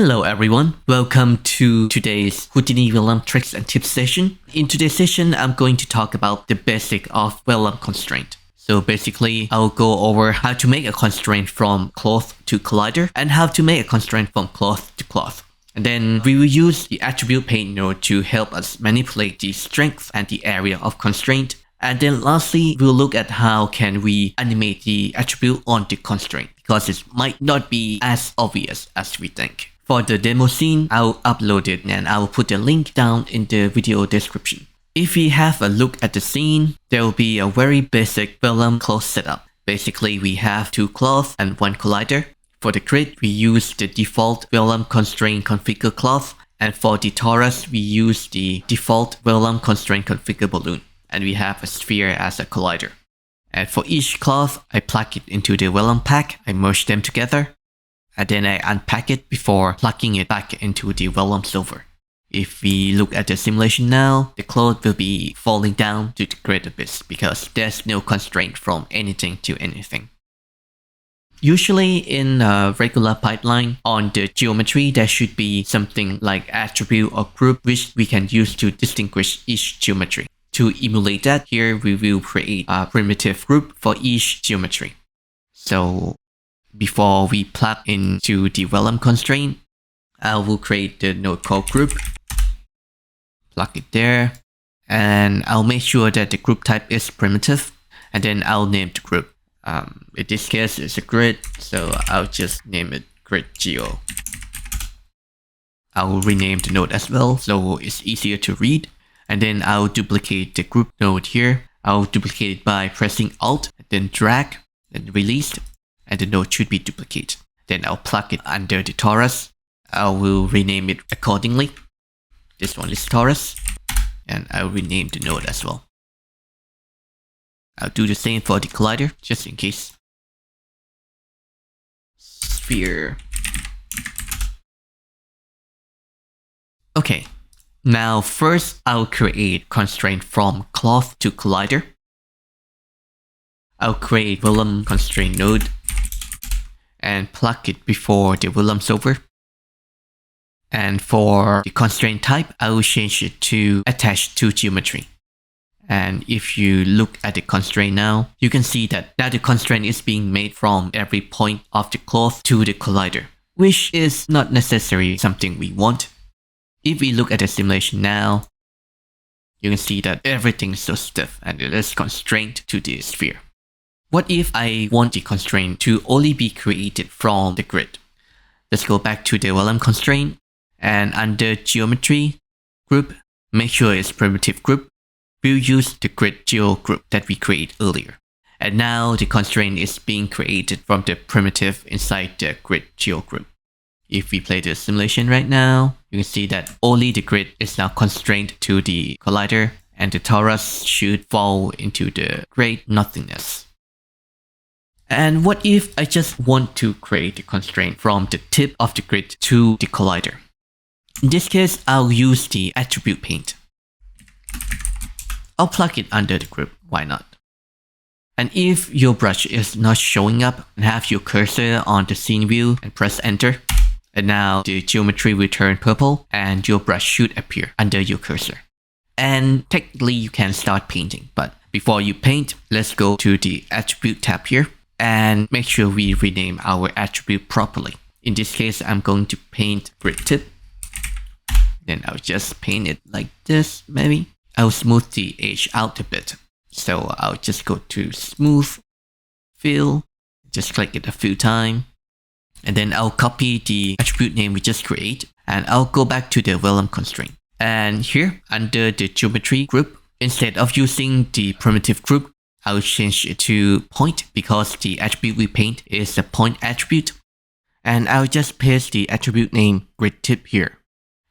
Hello everyone, welcome to today's Houdini Vellum tricks and tips session. In today's session, I'm going to talk about the basic of Vellum constraint. So basically, I'll go over how to make a constraint from cloth to collider and how to make a constraint from cloth to cloth. And then we will use the attribute paint node to help us manipulate the strength and the area of constraint. And then lastly, we'll look at how can we animate the attribute on the constraint, because it might not be as obvious as we think. For the demo scene, I'll upload it and I'll put the link down in the video description. If we have a look at the scene, there will be a very basic Vellum cloth setup. Basically, we have 2 cloths and 1 collider. For the grid, we use the default Vellum constraint configure cloth, and for the torus, we use the default Vellum constraint configure balloon, and we have a sphere as a collider. And for each cloth, I plug it into the Vellum pack, I merge them together, and then I unpack it before plugging it back into the Vellum solver. If we look at the simulation now, the cloth will be falling down to the grid abyss because there's no constraint from anything to anything. Usually in a regular pipeline, on the geometry there should be something like attribute or group which we can use to distinguish each geometry. To emulate that, here we will create a primitive group for each geometry. So before we plug into the Vellum constraint, I will create the node called group, plug it there, and I'll make sure that the group type is primitive, and then I'll name the group. In this case, it's a grid, so I'll just name it grid geo. I'll rename the node as well, so it's easier to read. And then I'll duplicate the group node here. I'll duplicate it by pressing Alt, then drag, then release, and the node should be duplicated. Then I'll plug it under the torus. I will rename it accordingly. This one is torus, and I'll rename the node as well. I'll do the same for the collider, just in case. Sphere. Okay. Now first, I'll create constraint from cloth to collider. I'll create Vellum constraint node and plug it before the Vellum solver. And for the constraint type, I will change it to attach to geometry. And if you look at the constraint now, you can see that now the constraint is being made from every point of the cloth to the collider, which is not necessarily something we want. If we look at the simulation now, you can see that everything is so stiff and it is constrained to the sphere. What if I want the constraint to only be created from the grid? Let's go back to the Vellum constraint, and under geometry group, make sure it's primitive group. We'll use the grid geo group that we created earlier. And now the constraint is being created from the primitive inside the grid geo group. If we play the simulation right now, you can see that only the grid is now constrained to the collider, and the torus should fall into the great nothingness. And what if I just want to create the constraint from the tip of the grid to the collider? In this case, I'll use the attribute paint. I'll plug it under the group, why not? And if your brush is not showing up, have your cursor on the scene view and press enter. And now the geometry will turn purple and your brush should appear under your cursor. And technically you can start painting, but before you paint, let's go to the attribute tab here and make sure we rename our attribute properly. In this case, I'm going to paint grid tip. Then I'll just paint it like this, maybe. I'll smooth the edge out a bit. So I'll just go to smooth, fill, just click it a few times. And then I'll copy the attribute name we just created, and I'll go back to the Vellum constraint. And here, under the geometry group, instead of using the primitive group, I'll change it to point because the attribute we paint is a point attribute. And I'll just paste the attribute name grid tip here.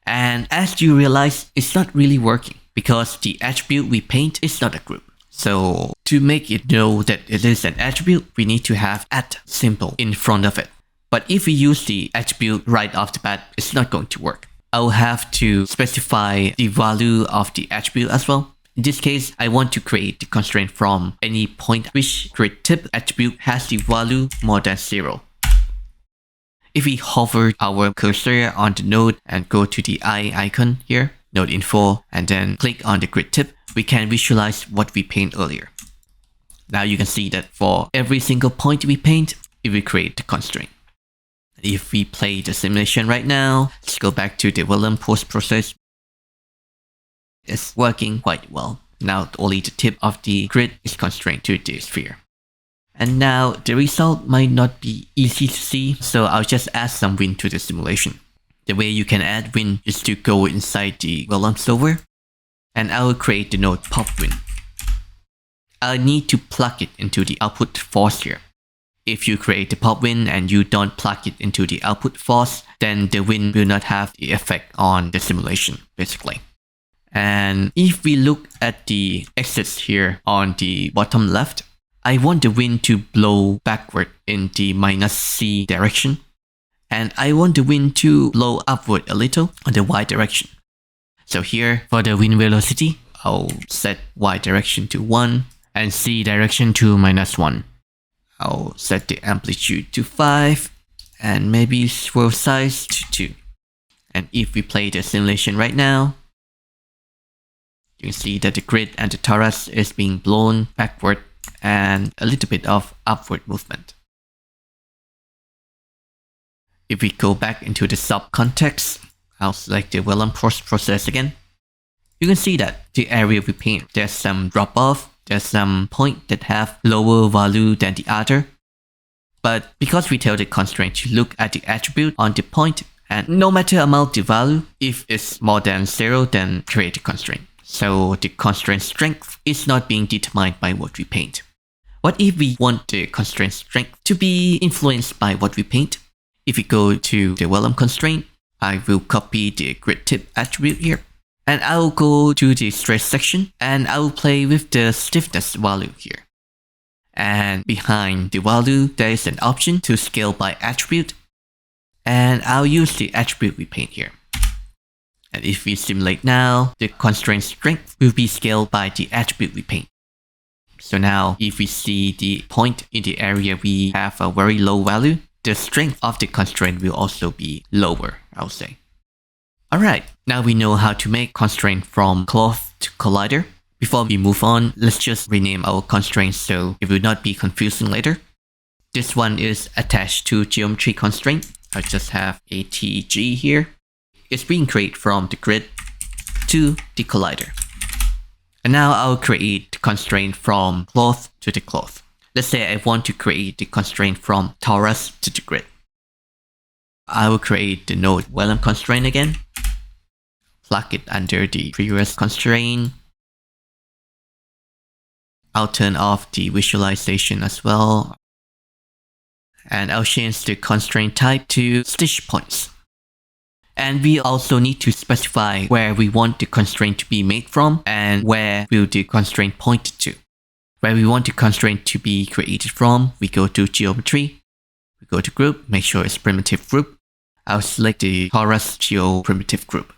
And as you realize, it's not really working because the attribute we paint is not a group. So to make it know that it is an attribute, we need to have @ symbol in front of it. But if we use the attribute right off the bat, it's not going to work. I'll have to specify the value of the attribute as well. In this case, I want to create the constraint from any point which grid tip attribute has the value more than 0. If we hover our cursor on the node and go to the eye icon here, node info, and then click on the grid tip, we can visualize what we paint earlier. Now you can see that for every single point we paint, it will create the constraint. If we play the simulation right now, let's go back to the Vellum post-process. It's working quite well. Now only the tip of the grid is constrained to the sphere. And now the result might not be easy to see, so I'll just add some wind to the simulation. The way you can add wind is to go inside the Vellum solver, and I will create the node pop wind. I'll need to plug it into the output force here. If you create the pop wind and you don't plug it into the output force, then the wind will not have the effect on the simulation, basically. And if we look at the axis here on the bottom left, I want the wind to blow backward in the -c direction. And I want the wind to blow upward a little on the y direction. So here, for the wind velocity, I'll set y direction to 1 and c direction to -1. I'll set the amplitude to 5 and maybe swirl size to 2. And if we play the simulation right now, you can see that the grid and the torus is being blown backward and a little bit of upward movement. If we go back into the sub context, I'll select the Vellum process again. You can see that the area we paint, there's some drop off, there's some point that have lower value than the other. But because we tell the constraint to look at the attribute on the point, and no matter amount the value, if it's more than 0, then create a constraint. So the constraint strength is not being determined by what we paint. What if we want the constraint strength to be influenced by what we paint? If we go to the Vellum constraint, I will copy the grid tip attribute here. And I will go to the stress section and I will play with the stiffness value here. And behind the value, there is an option to scale by attribute. And I'll use the attribute we paint here. And if we simulate now, the constraint strength will be scaled by the attribute we paint. So now, if we see the point in the area we have a very low value, the strength of the constraint will also be lower, I'll say. Alright, now we know how to make constraint from cloth to collider. Before we move on, let's just rename our constraint so it will not be confusing later. This one is attached to geometry constraint. I'll just have ATG here. It's being created from the grid to the collider. And now I'll create the constraint from cloth to the cloth. Let's say I want to create the constraint from torus to the grid. I will create the node Vellum constraint again. Plug it under the previous constraint. I'll turn off the visualization as well. And I'll change the constraint type to stitch points. And we also need to specify where we want the constraint to be made from and where will the constraint point to. Where we want the constraint to be created from, we go to geometry, we go to group, make sure it's primitive group. I'll select the torus geo primitive group.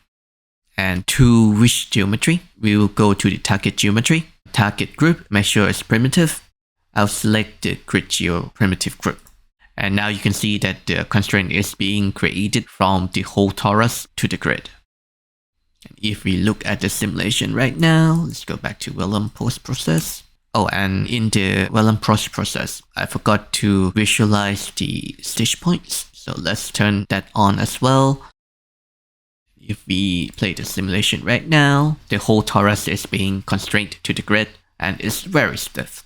And to which geometry, we will go to the target geometry, target group, make sure it's primitive. I'll select the grid geo primitive group. And now you can see that the constraint is being created from the whole torus to the grid. And if we look at the simulation right now, let's go back to Vellum post-process. Oh, and in the Vellum post-process, I forgot to visualize the stitch points. So let's turn that on as well. If we play the simulation right now, the whole torus is being constrained to the grid and it's very stiff.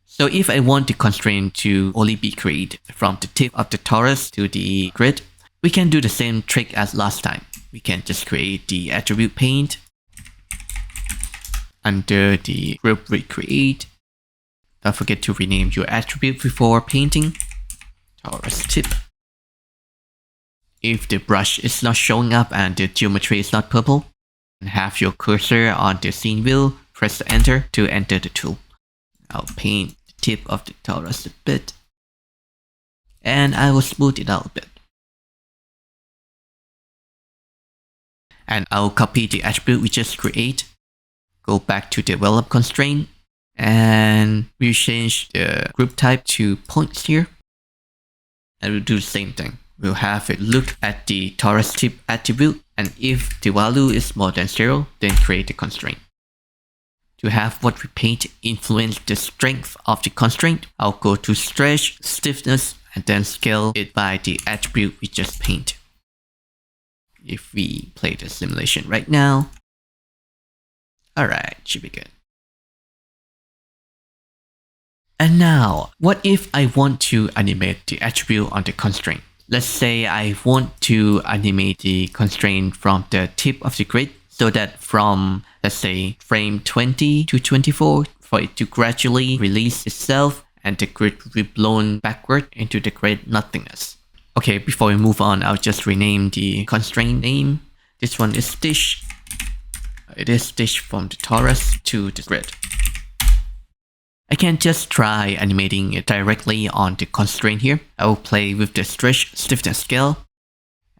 So if I want the constraint to only be created from the tip of the torus to the grid, we can do the same trick as last time. We can just create the attribute paint. Under the group recreate, don't forget to rename your attribute before painting. Torus tip. If the brush is not showing up and the geometry is not purple, have your cursor on the scene wheel, press enter to enter the tool. I'll paint the tip of the torus a bit. And I will smooth it out a bit. And I'll copy the attribute we just create. Go back to the Vellum constraint. And we'll change the group type to points here. And we'll do the same thing. we'll have it look at the torus tip attribute, and if the value is more than 0, then create a constraint. To have what we paint influence the strength of the constraint, I'll go to stretch, stiffness, and then scale it by the attribute we just painted. If we play the simulation right now, alright, should be good. And now, what if I want to animate the attribute on the constraint? Let's say I want to animate the constraint from the tip of the grid, so that from, let's say, frame 20 to 24, for it to gradually release itself and the grid will be blown backward into the great nothingness. Okay, before we move on, I'll just rename the constraint name. This one is Stitch. It is Stitch from the torus to the grid. I can just try animating it directly on the constraint here. I will play with the stretch, stiffness scale.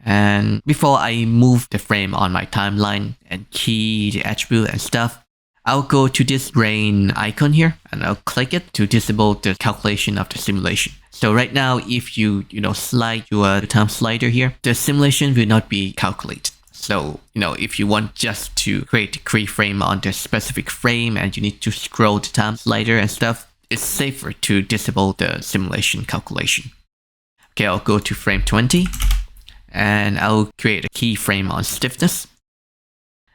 And before I move the frame on my timeline and key the attribute and stuff, I'll go to this brain icon here and I'll click it to disable the calculation of the simulation. So right now, if you slide your time slider here, the simulation will not be calculated. So, if you want just to create a keyframe on the specific frame and you need to scroll the time slider and stuff, it's safer to disable the simulation calculation. Okay, I'll go to frame 20 and I'll create a keyframe on stiffness.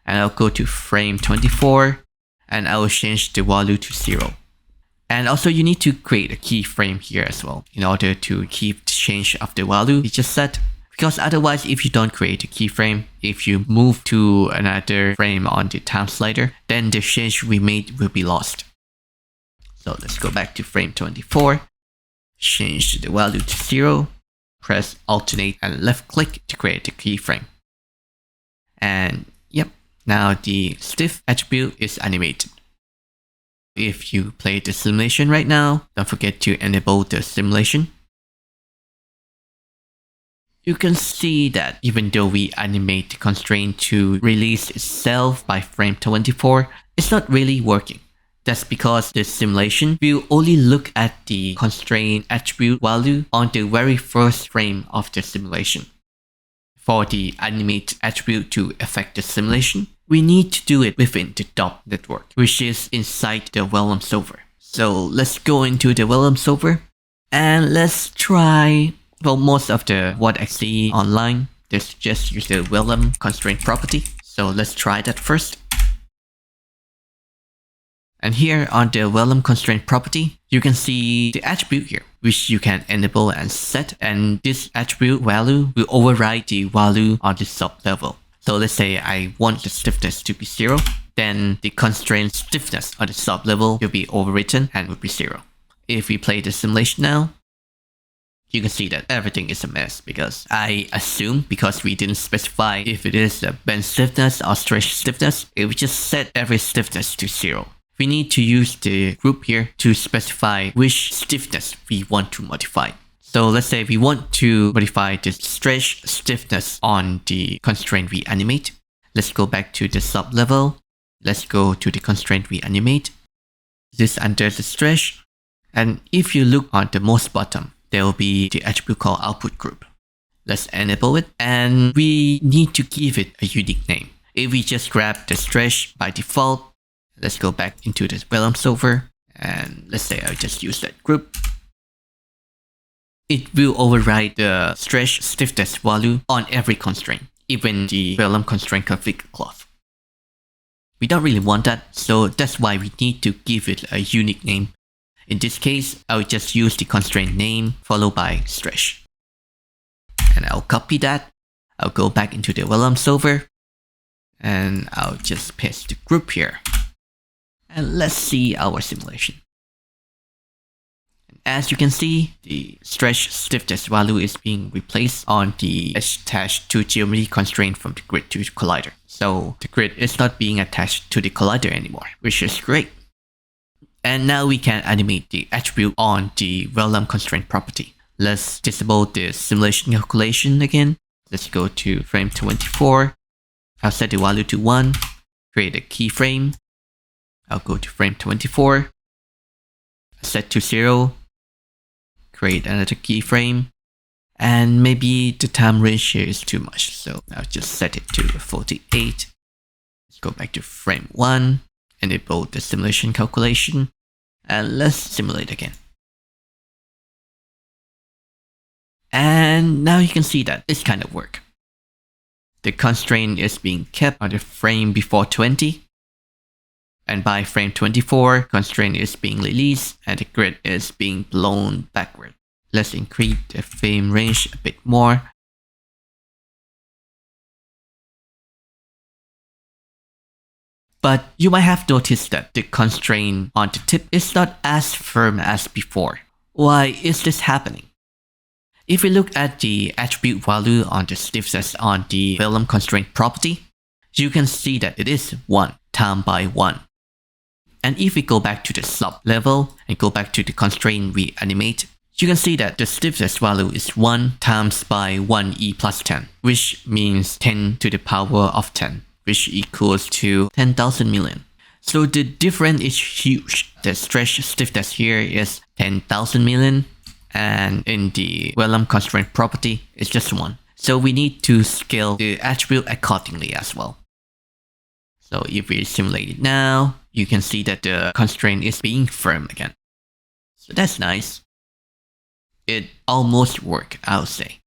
And I'll go to frame 24 and I will change the value to 0. And also you need to create a keyframe here as well in order to keep the change of the value we just set. Because otherwise, if you don't create a keyframe, if you move to another frame on the time slider, then the change we made will be lost. So let's go back to frame 24, change the value to 0, press alternate and left click to create a keyframe. And yep, now the stiff attribute is animated. If you play the simulation right now, don't forget to enable the simulation. You can see that even though we animate the constraint to release itself by frame 24, it's not really working. That's because the simulation will only look at the constraint attribute value on the very first frame of the simulation. For the animate attribute to affect the simulation, we need to do it within the DOP network, which is inside the Vellum solver. So let's go into the Vellum solver and let's try. Well, most of what I see online, they just use the Vellum constraint property. So let's try that first. And here on the Vellum constraint property, you can see the attribute here, which you can enable and set. And this attribute value will override the value on the sub level. So let's say I want the stiffness to be 0, then the constraint stiffness on the sub level will be overwritten and will be 0. If we play the simulation now, you can see that everything is a mess because I assume, because we didn't specify if it is a bend stiffness or stretch stiffness, if we just set every stiffness to 0. We need to use the group here to specify which stiffness we want to modify. So let's say we want to modify the stretch stiffness on the constraint we animate. Let's go back to the sub level. Let's go to the constraint we animate. This is under the stretch. And if you look on the most bottom, there will be the attribute called output group. Let's enable it and we need to give it a unique name. If we just grab the stretch by default, let's go back into the Vellum solver and let's say I'll just use that group. It will override the stretch stiffness value on every constraint, even the Vellum constraint config cloth. We don't really want that, so that's why we need to give it a unique name. In this case, I'll just use the constraint name followed by stretch. And I'll copy that. I'll go back into the Vellum solver and I'll just paste the group here. And let's see our simulation. As you can see, the stretch stiffness value is being replaced on the attached to geometry constraint from the grid to the collider. So the grid is not being attached to the collider anymore, which is great. And now we can animate the attribute on the Vellum constraint property. Let's disable the simulation calculation again. Let's go to frame 24. I'll set the value to 1, create a keyframe. I'll go to frame 24, set to 0, create another keyframe, And maybe the time ratio is too much, so I'll just set it to 48. Let's go back to frame 1, enable the simulation calculation, and let's simulate again. And now you can see that it's kind of work. The constraint is being kept on the frame before 20. And by frame 24, constraint is being released and the grid is being blown backward. Let's increase the frame range a bit more. But you might have noticed that the constraint on the tip is not as firm as before. Why is this happening? If we look at the attribute value on the stiffness on the Vellum constraint property, you can see that it is 1 times by 1. And if we go back to the sub level and go back to the constraint we animate, you can see that the stiffness value is 1 times by 1e plus 10, which means 10 to the power of 10, which equals to 10,000 million. So the difference is huge. The stretch stiffness here is 10,000 million, and in the Vellum constraint property, it's just 1. So we need to scale the attribute accordingly as well. So if we simulate it now, you can see that the constraint is being firm again. So that's nice. It almost worked, I would say.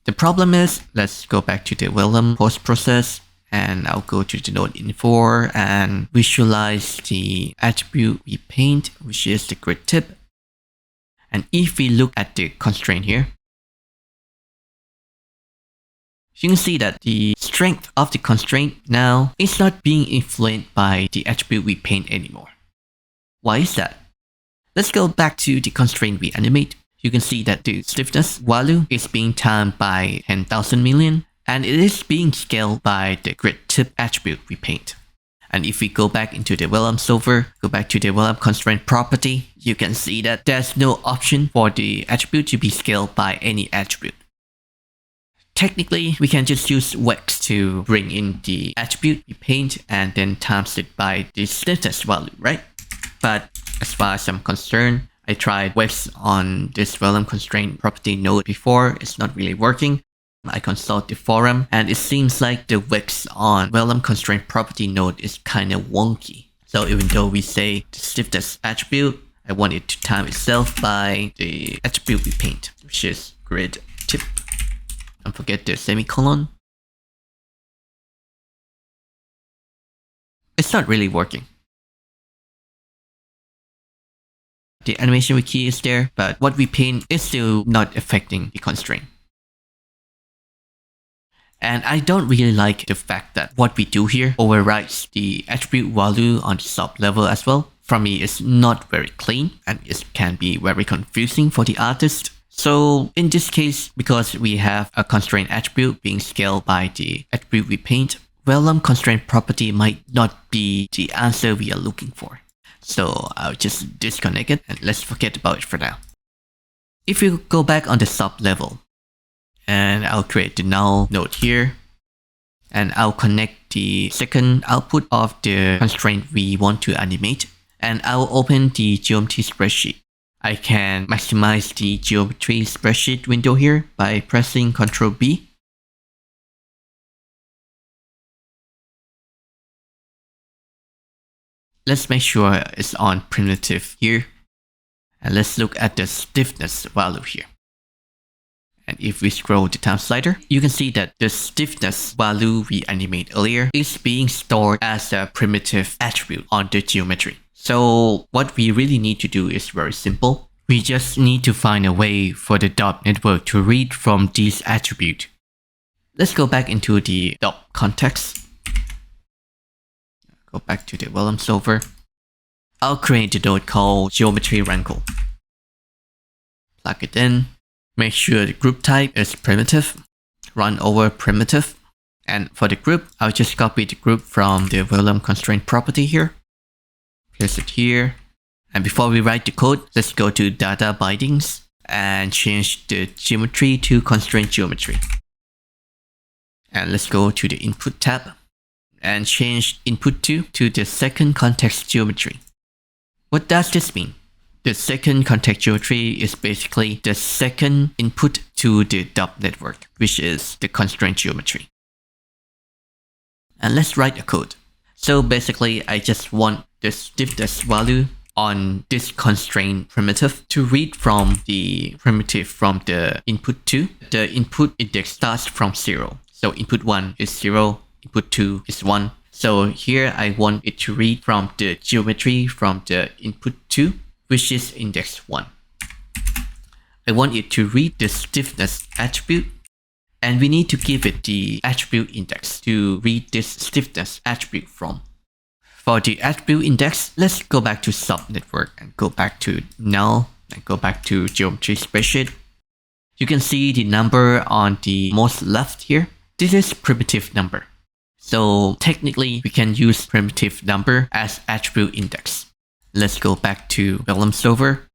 The problem is, let's go back to the Vellum post process, and I'll go to the node info and visualize the attribute we paint, which is the grid tip. And if we look at the constraint here, you can see that the strength of the constraint now is not being influenced by the attribute we paint anymore. Why is that? Let's go back to the constraint we animate. You can see that the stiffness value is being timed by 10,000 million, and it is being scaled by the grid tip attribute we paint. And if we go back into the Vellum solver, go back to the Vellum constraint property, you can see that there's no option for the attribute to be scaled by any attribute. Technically, we can just use Vex to bring in the attribute we paint and then times it by the stiffness value, right? But as far as I'm concerned, I tried Vex on this Vellum constraint property node before. It's not really working. I consult the forum and it seems like the Vex on Vellum constraint property node is kind of wonky. So even though we say the stiffness attribute, I want it to time itself by the attribute we paint, which is grid tip. Don't forget the semicolon. It's not really working. The animation key is there, but what we paint is still not affecting the constraint. And I don't really like the fact that what we do here overrides the attribute value on the sub level as well. For me, it's not very clean and it can be very confusing for the artist. So in this case, because we have a constraint attribute being scaled by the attribute we paint, Vellum constraint property might not be the answer we are looking for. So I'll just disconnect it and let's forget about it for now. If you go back on the sub level, and I'll create the null node here, and I'll connect the second output of the constraint we want to animate, and I'll open the geometry spreadsheet. I can maximize the geometry spreadsheet window here by pressing Ctrl B. Let's make sure it's on primitive here. And let's look at the stiffness value here. And if we scroll the time slider, you can see that the stiffness value we animate earlier is being stored as a primitive attribute on the geometry. So what we really need to do is very simple. We just need to find a way for the dot network to read from this attribute. Let's go back into the dot context. Go back to the Vellum solver. I'll create a node called geometry Wrangle. Plug it in. Make sure the group type is primitive. Run over primitive. And for the group, I'll just copy the group from the Vellum constraint property here. Place it here. And before we write the code, let's go to data bindings and change the geometry to constraint geometry. And let's go to the input tab and change input to the second context geometry. What does this mean? The second context geometry is basically the second input to the dot network, which is the constraint geometry. And let's write a code. So basically, I just want the stiffness value on this constraint primitive to read from the primitive from the input 2. The input index starts from 0. So input 1 is 0, input 2 is 1. So here I want it to read from the geometry from the input 2, which is index 1. I want it to read the stiffness attribute, and we need to give it the attribute index to read this stiffness attribute from. For the attribute index, let's go back to subnetwork and go back to null and go back to geometry spreadsheet. You can see the number on the most left here. This is primitive number. So technically, we can use primitive number as attribute index. Let's go back to Vellum Solver.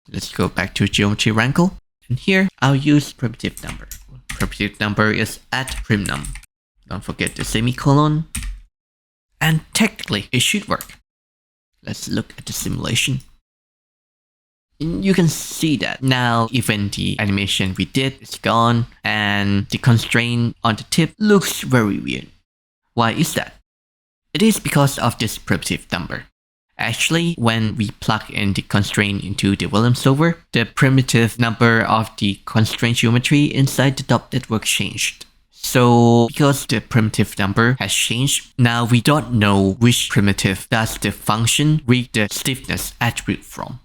Let's go back to geometry Wrangle. And here, I'll use primitive number. Primitive number is @primnum. Don't forget the semicolon. And technically, it should work. Let's look at the simulation. You can see that now even the animation we did is gone and the constraint on the tip looks very weird. Why is that? It is because of this primitive number. Actually, when we plug in the constraint into the Vellum Solver, the primitive number of the constraint geometry inside the dot network changed. So because the primitive number has changed, now we don't know which primitive does the function read the stiffness attribute from.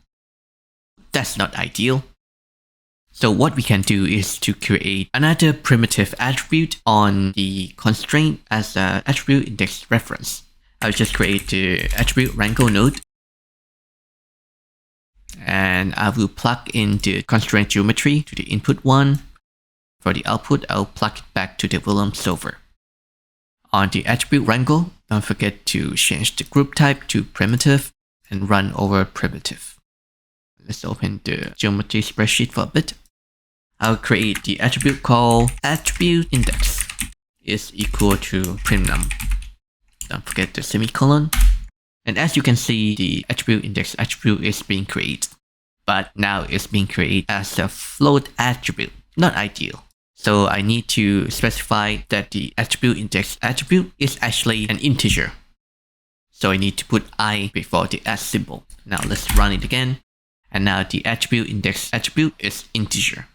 That's not ideal. So what we can do is to create another primitive attribute on the constraint as an attribute index reference. I'll just create the attribute Wrangle node. And I will plug in the constraint geometry to the input 1. For the output, I'll plug it back to the Vellum Solver. On the attribute Wrangle, don't forget to change the group type to primitive and run over primitive. Let's open the geometry spreadsheet for a bit. I'll create the attribute called attribute index is equal to primnum. Don't forget the semicolon. And as you can see, the attribute index attribute is being created. But now it's being created as a float attribute, not ideal. So I need to specify that the attribute index attribute is actually an integer. So I need to put I before the @ symbol. Now let's run it again. And now the attribute index attribute is integer.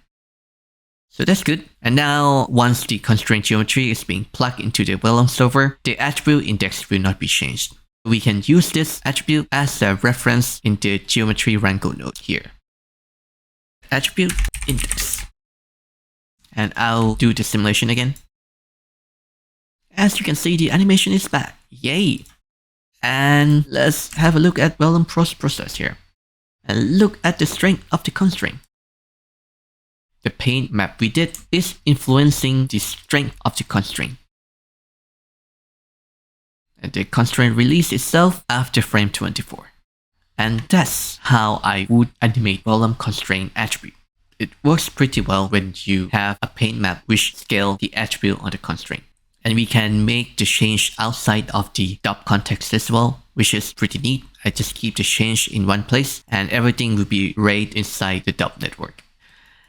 So that's good. And now once the constraint geometry is being plugged into the Vellum Solver, the attribute index will not be changed. We can use this attribute as a reference in the geometry Wrangle node here. Attribute index. And I'll do the simulation again. As you can see, the animation is back. Yay! And let's have a look at Vellum process here. And look at the strength of the constraint. The paint map we did is influencing the strength of the constraint. And the constraint releases itself after frame 24. And that's how I would animate Vellum constraint attribute. It works pretty well when you have a paint map which scales the attribute on the constraint. And we can make the change outside of the dot context as well, which is pretty neat. I just keep the change in one place and everything will be arrayed inside the dot network.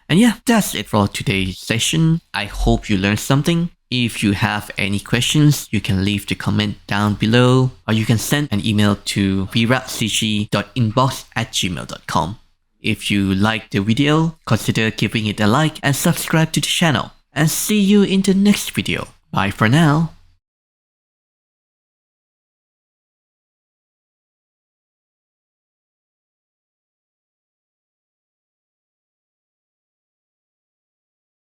And yeah, that's it for today's session. I hope you learned something. If you have any questions, you can leave the comment down below or you can send an email to viracg.inbox@gmail.com. If you liked the video, consider giving it a like and subscribe to the channel. And see you in the next video. Bye for now.